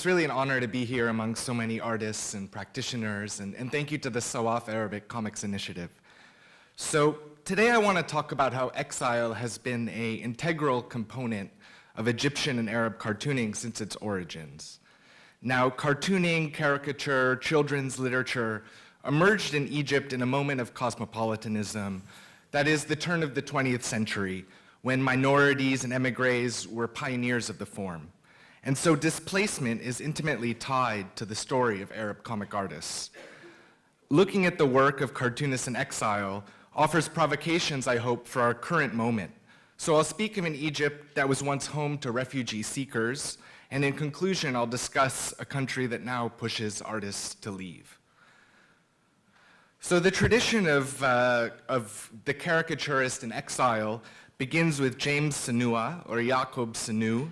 It's really an honor to be here among so many artists and practitioners, and thank you to the Sawaf Arabic Comics Initiative. So today I want to talk about how exile has been an integral component of Egyptian and Arab cartooning since its origins. Now, cartooning, caricature, children's literature emerged in Egypt in a moment of cosmopolitanism, that is, the turn of the 20th century, when minorities and émigrés were pioneers of the form. And so displacement is intimately tied to the story of Arab comic artists. Looking at the work of cartoonists in exile offers provocations, I hope, for our current moment. So I'll speak of an Egypt that was once home to refugee seekers, and in conclusion, I'll discuss a country that now pushes artists to leave. So the tradition of the caricaturist in exile begins with James Sanua, or Yaqub Sanu,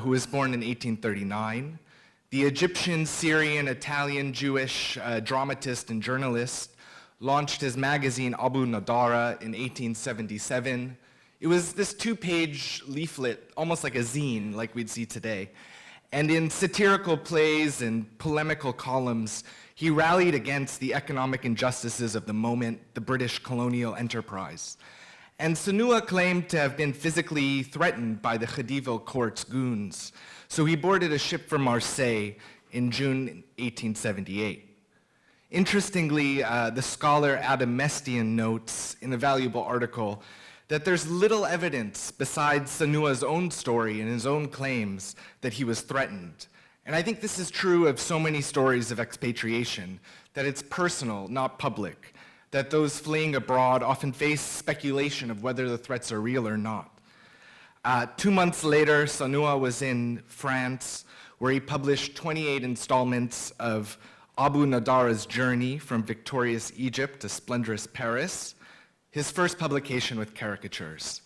who was born in 1839. The Egyptian, Syrian, Italian, Jewish dramatist and journalist launched his magazine Abu Nadara in 1877. It was this two-page leaflet, almost like a zine, like we'd see today. And in satirical plays and polemical columns, he rallied against the economic injustices of the moment, the British colonial enterprise. And Sanua claimed to have been physically threatened by the Khedive court's goons, so he boarded a ship for Marseille in June 1878. Interestingly, the scholar Adam Mestian notes in a valuable article that there's little evidence besides Sanua's own story and his own claims that he was threatened. And I think this is true of so many stories of expatriation, that it's personal, not public, that those fleeing abroad often face speculation of whether the threats are real or not. 2 months later, Sanua was in France, where he published 28 installments of Abu Nadara's journey from victorious Egypt to splendorous Paris, his first publication with caricatures.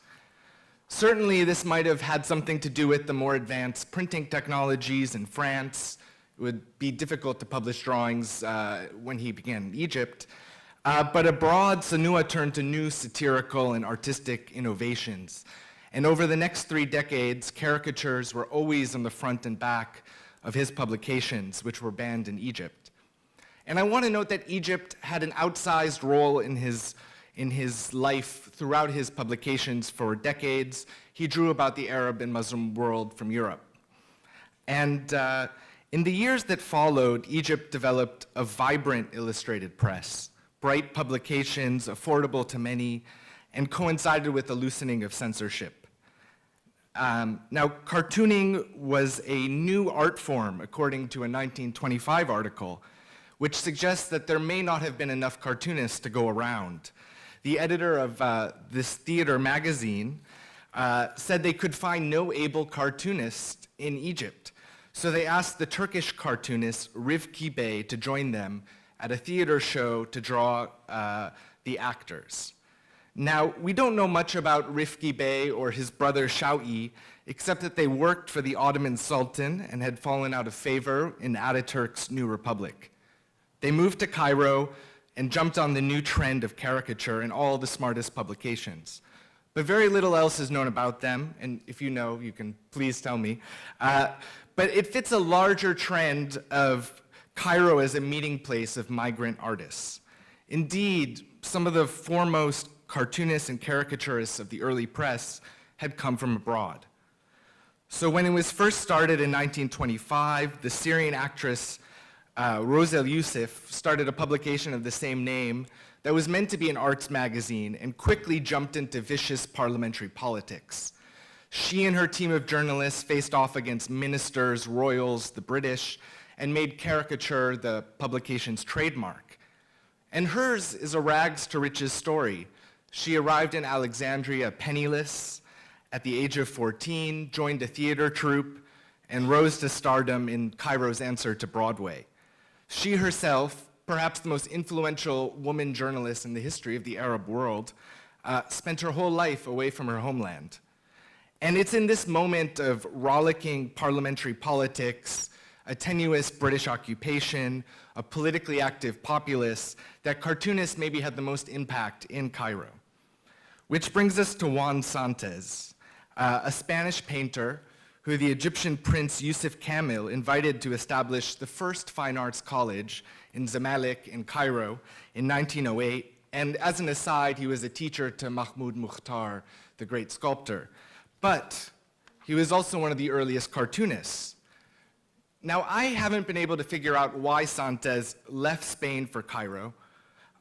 Certainly, this might have had something to do with the more advanced printing technologies in France. It would be difficult to publish drawings when he began in Egypt. But abroad, Sanua turned to new satirical and artistic innovations. And over the next 3 decades, caricatures were always on the front and back of his publications, which were banned in Egypt. And I want to note that Egypt had an outsized role in his life throughout his publications for decades. He drew about the Arab and Muslim world from Europe. And in the years that followed, Egypt developed a vibrant illustrated press, bright publications, affordable to many, and coincided with the loosening of censorship. Now, cartooning was a new art form, according to a 1925 article, which suggests that there may not have been enough cartoonists to go around. The editor of this theater magazine said they could find no able cartoonist in Egypt. So they asked the Turkish cartoonist Rifki Bey to join them at a theater show to draw the actors. Now, we don't know much about Rifki Bey or his brother Shaw'i, except that they worked for the Ottoman Sultan and had fallen out of favor in Ataturk's New Republic. They moved to Cairo and jumped on the new trend of caricature in all the smartest publications. But very little else is known about them, and if you know, you can please tell me. But it fits a larger trend of Cairo as a meeting place of migrant artists. Indeed, some of the foremost cartoonists and caricaturists of the early press had come from abroad. So when it was first started in 1925, the Syrian actress Rosel Youssef started a publication of the same name that was meant to be an arts magazine and quickly jumped into vicious parliamentary politics. She and her team of journalists faced off against ministers, royals, the British, and made caricature the publication's trademark. And hers is a rags to riches story. She arrived in Alexandria penniless at the age of 14, joined a theater troupe, and rose to stardom in Cairo's answer to Broadway. She herself, perhaps the most influential woman journalist in the history of the Arab world, spent her whole life away from her homeland. And it's in this moment of rollicking parliamentary politics, a tenuous British occupation, a politically active populace, that cartoonists maybe had the most impact in Cairo. Which brings us to Juan Santos, a Spanish painter who the Egyptian prince Yusuf Kamil invited to establish the first fine arts college in Zamalek in Cairo in 1908. And as an aside, he was a teacher to Mahmoud Mukhtar, the great sculptor. But he was also one of the earliest cartoonists. Now, I haven't been able to figure out why Santes left Spain for Cairo.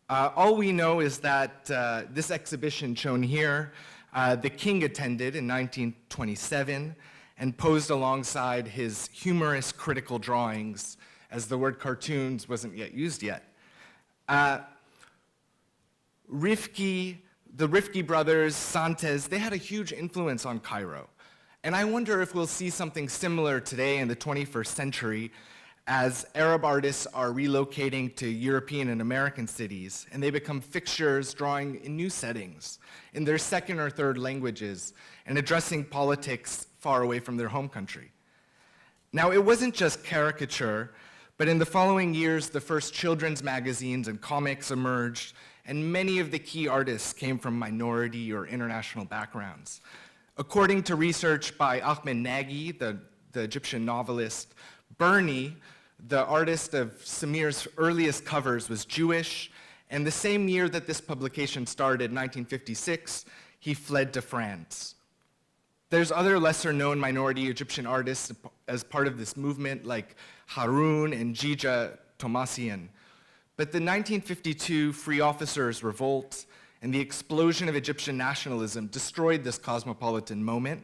All we know is that this exhibition shown here, the king attended in 1927 and posed alongside his humorous critical drawings, as the word cartoons wasn't yet used yet. The Rifki brothers, Santes, they had a huge influence on Cairo. And I wonder if we'll see something similar today in the 21st century as Arab artists are relocating to European and American cities, and they become fixtures drawing in new settings, in their second or third languages, and addressing politics far away from their home country. Now, it wasn't just caricature, but in the following years, the first children's magazines and comics emerged, and many of the key artists came from minority or international backgrounds. According to research by Ahmed Nagy, the Egyptian novelist, Bernie, the artist of Samir's earliest covers, was Jewish, and the same year that this publication started, 1956, he fled to France. There's other lesser-known minority Egyptian artists as part of this movement, like Haroun and Jija Tomassian. But the 1952 Free Officers' Revolt and the explosion of Egyptian nationalism destroyed this cosmopolitan moment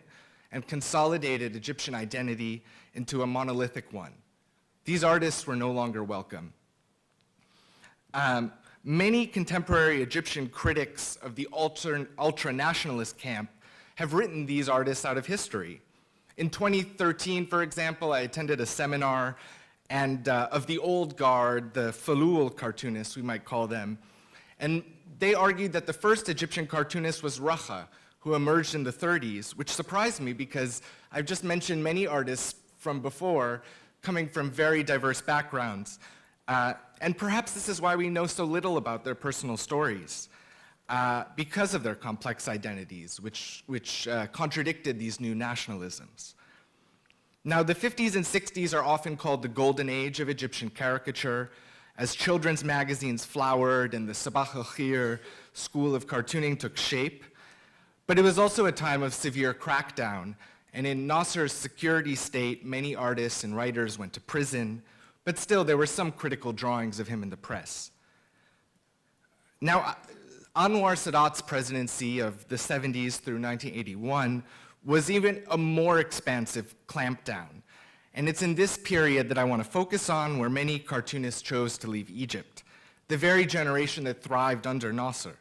and consolidated Egyptian identity into a monolithic one. These artists were no longer welcome. Many contemporary Egyptian critics of the ultra-nationalist camp have written these artists out of history. In 2013, for example, I attended a seminar of the old guard, the Falul cartoonists, we might call them, and they argued that the first Egyptian cartoonist was Racha, who emerged in the 30s, which surprised me because I've just mentioned many artists from before coming from very diverse backgrounds. And perhaps this is why we know so little about their personal stories, because of their complex identities, which contradicted these new nationalisms. Now, the 50s and 60s are often called the golden age of Egyptian caricature, as children's magazines flowered and the Sabah al-Khir school of cartooning took shape. But it was also a time of severe crackdown, and in Nasser's security state, many artists and writers went to prison, but still there were some critical drawings of him in the press. Now, Anwar Sadat's presidency of the 70s through 1981 was even a more expansive clampdown. And it's in this period that I want to focus on, where many cartoonists chose to leave Egypt, the very generation that thrived under Nasser.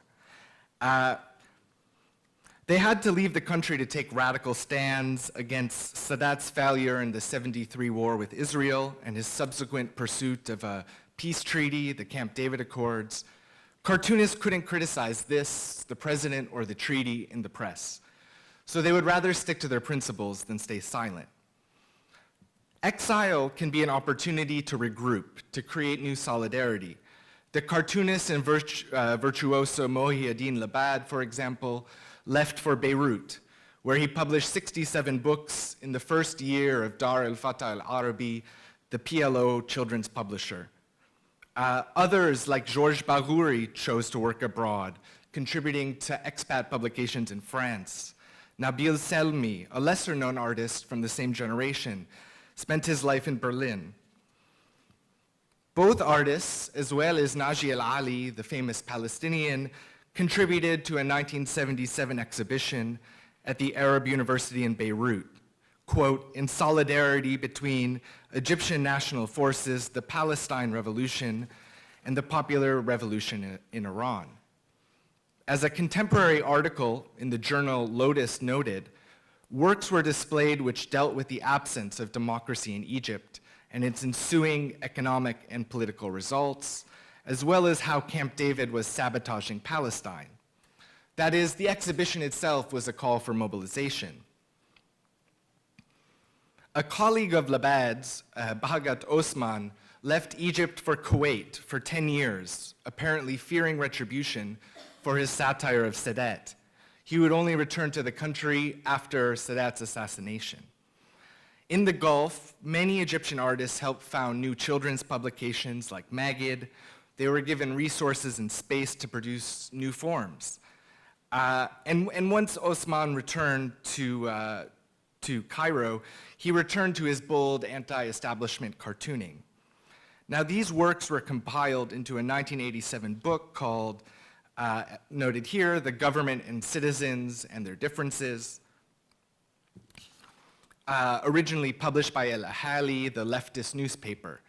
They had to leave the country to take radical stands against Sadat's failure in the 73 war with Israel and his subsequent pursuit of a peace treaty, the Camp David Accords. Cartoonists couldn't criticize this, the president, or the treaty in the press. So they would rather stick to their principles than stay silent. Exile can be an opportunity to regroup, to create new solidarity. The cartoonist and virtuoso Mohiuddin Labad, for example, left for Beirut, where he published 67 books in the first year of Dar el-Fatah al-Arabi, the PLO children's publisher. Others, like Georges Bagouri, chose to work abroad, contributing to expat publications in France. Nabil Selmi, a lesser-known artist from the same generation, spent his life in Berlin. Both artists, as well as Naji El-Ali, the famous Palestinian, contributed to a 1977 exhibition at the Arab University in Beirut, quote, in solidarity between Egyptian national forces, the Palestine Revolution, and the Popular Revolution in Iran. As a contemporary article in the journal Lotus noted, works were displayed which dealt with the absence of democracy in Egypt and its ensuing economic and political results, as well as how Camp David was sabotaging Palestine. That is, the exhibition itself was a call for mobilization. A colleague of Labad's, Bahagat Osman, left Egypt for Kuwait for 10 years, apparently fearing retribution for his satire of Sadat. He would only return to the country after Sadat's assassination. In the Gulf, many Egyptian artists helped found new children's publications like Magid. They were given resources and space to produce new forms. And once Osman returned to Cairo, he returned to his bold anti-establishment cartooning. Now, these works were compiled into a 1987 book called, noted here, The Government and Citizens and Their Differences, originally published by El Ahali, the leftist newspaper.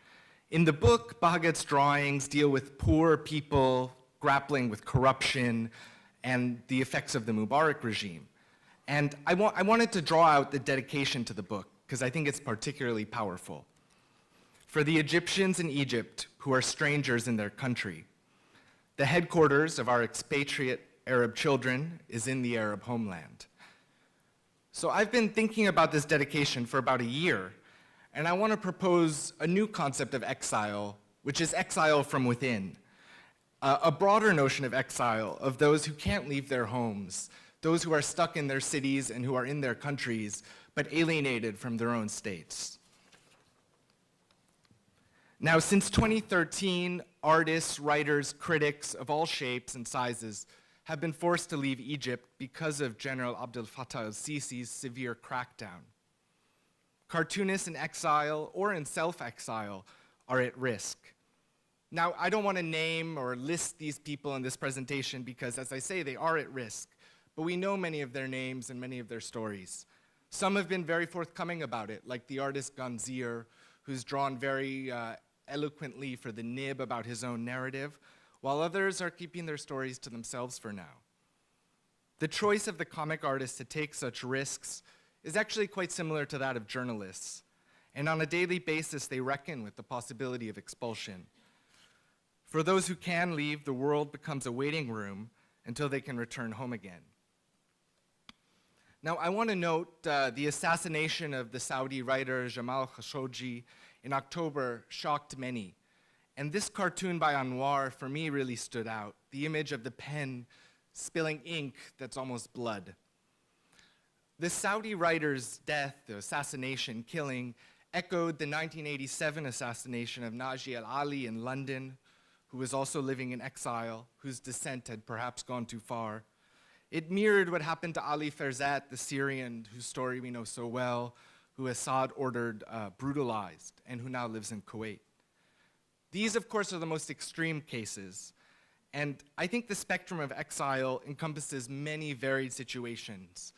In the book, Bahget's drawings deal with poor people grappling with corruption and the effects of the Mubarak regime. And I wanted to draw out the dedication to the book, because I think it's particularly powerful. For the Egyptians in Egypt who are strangers in their country, the headquarters of our expatriate Arab children is in the Arab homeland. So I've been thinking about this dedication for about a year, and I want to propose a new concept of exile, which is exile from within. A broader notion of exile, of those who can't leave their homes, those who are stuck in their cities and who are in their countries, but alienated from their own states. Now, since 2013, artists, writers, critics of all shapes and sizes have been forced to leave Egypt because of General Abdel Fattah el-Sisi's severe crackdown. Cartoonists in exile or in self-exile are at risk. Now, I don't want to name or list these people in this presentation because, as I say, they are at risk, but we know many of their names and many of their stories. Some have been very forthcoming about it, like the artist Ganzir, who's drawn very eloquently for the nib about his own narrative, while others are keeping their stories to themselves for now. The choice of the comic artist to take such risks is actually quite similar to that of journalists, and on a daily basis they reckon with the possibility of expulsion. For those who can leave, the world becomes a waiting room until they can return home again. Now, I want to note the assassination of the Saudi writer Jamal Khashoggi in October shocked many. And this cartoon by Anwar, for me, really stood out. The image of the pen spilling ink that's almost blood. The Saudi writer's death, the assassination, killing, echoed the 1987 assassination of Naji al-Ali in London, who was also living in exile, whose descent had perhaps gone too far. It mirrored what happened to Ali Ferzat, the Syrian, whose story we know so well, who Assad ordered brutalized, and who now lives in Kuwait. These, of course, are the most extreme cases, and I think the spectrum of exile encompasses many varied situations.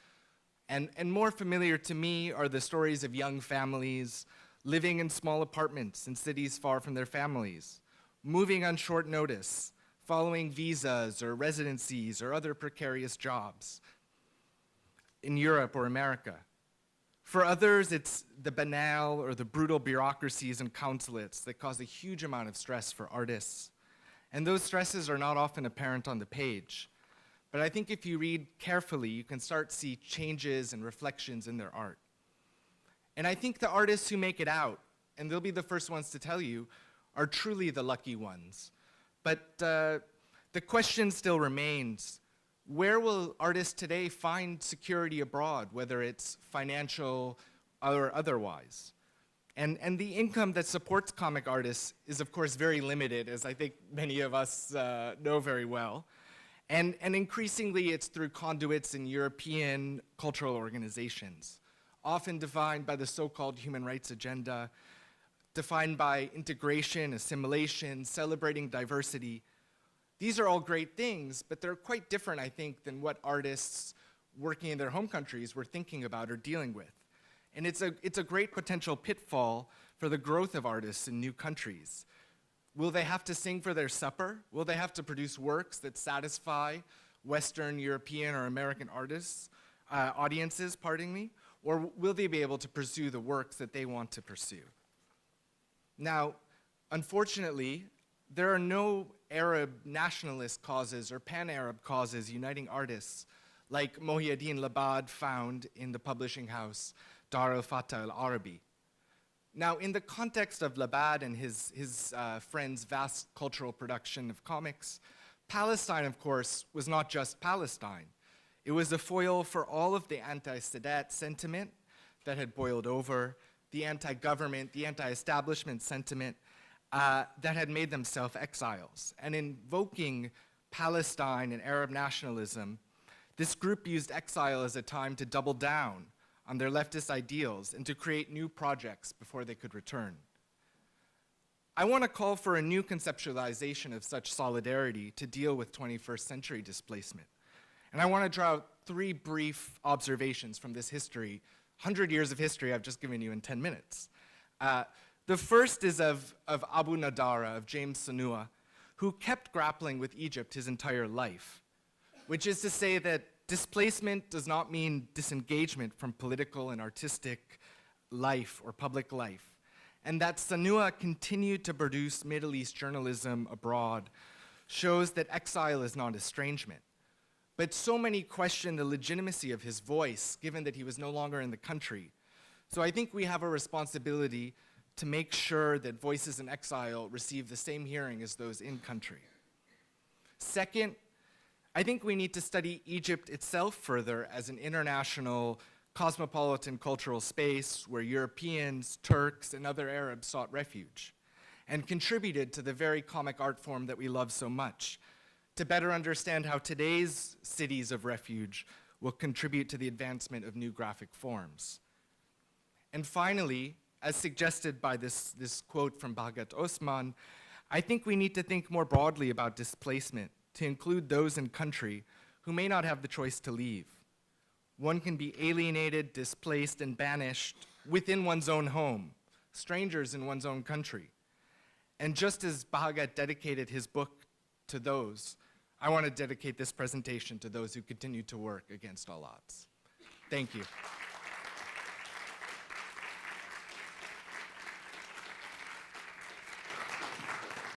And more familiar to me are the stories of young families living in small apartments in cities far from their families, moving on short notice, following visas or residencies or other precarious jobs in Europe or America. For others, it's the banal or the brutal bureaucracies and consulates that cause a huge amount of stress for artists. And those stresses are not often apparent on the page. But I think if you read carefully, you can start to see changes and reflections in their art. And I think the artists who make it out, and they'll be the first ones to tell you, are truly the lucky ones. But the question still remains, where will artists today find security abroad, whether it's financial or otherwise? And the income that supports comic artists is, of course, very limited, as I think many of us know very well. And increasingly, it's through conduits in European cultural organizations, often defined by the so-called human rights agenda, defined by integration, assimilation, celebrating diversity. These are all great things, but they're quite different, I think, than what artists working in their home countries were thinking about or dealing with. And it's a great potential pitfall for the growth of artists in new countries. Will they have to sing for their supper? Will they have to produce works that satisfy Western, European, or American artists, audiences, pardon me? Or will they be able to pursue the works that they want to pursue? Now, unfortunately, there are no Arab nationalist causes or pan-Arab causes uniting artists like Mohiuddin Labad found in the publishing house Dar al-Fatah al-Arabi. Now, in the context of Labad and his friends' vast cultural production of comics, Palestine, of course, was not just Palestine. It was a foil for all of the anti-Sadat sentiment that had boiled over, the anti-government, the anti-establishment sentiment that had made them self-exiles. And invoking Palestine and Arab nationalism, this group used exile as a time to double down on their leftist ideals and to create new projects before they could return. I want to call for a new conceptualization of such solidarity to deal with 21st century displacement. And I want to draw out 3 brief observations from this history, 100 years of history I've just given you in 10 minutes. The first is of Abu Nadara, of James Sanua, who kept grappling with Egypt his entire life, which is to say that displacement does not mean disengagement from political and artistic life or public life, and that Sanua continued to produce Middle East journalism abroad shows that exile is not estrangement. But so many question the legitimacy of his voice, given that he was no longer in the country. So I think we have a responsibility to make sure that voices in exile receive the same hearing as those in country. Second, I think we need to study Egypt itself further as an international cosmopolitan cultural space where Europeans, Turks, and other Arabs sought refuge and contributed to the very comic art form that we love so much, to better understand how today's cities of refuge will contribute to the advancement of new graphic forms. And finally, as suggested by this quote from Bhagat Osman, I think we need to think more broadly about displacement to include those in country who may not have the choice to leave. One can be alienated, displaced, and banished within one's own home, strangers in one's own country. And just as Bhagat dedicated his book to those, I want to dedicate this presentation to those who continue to work against all odds. Thank you.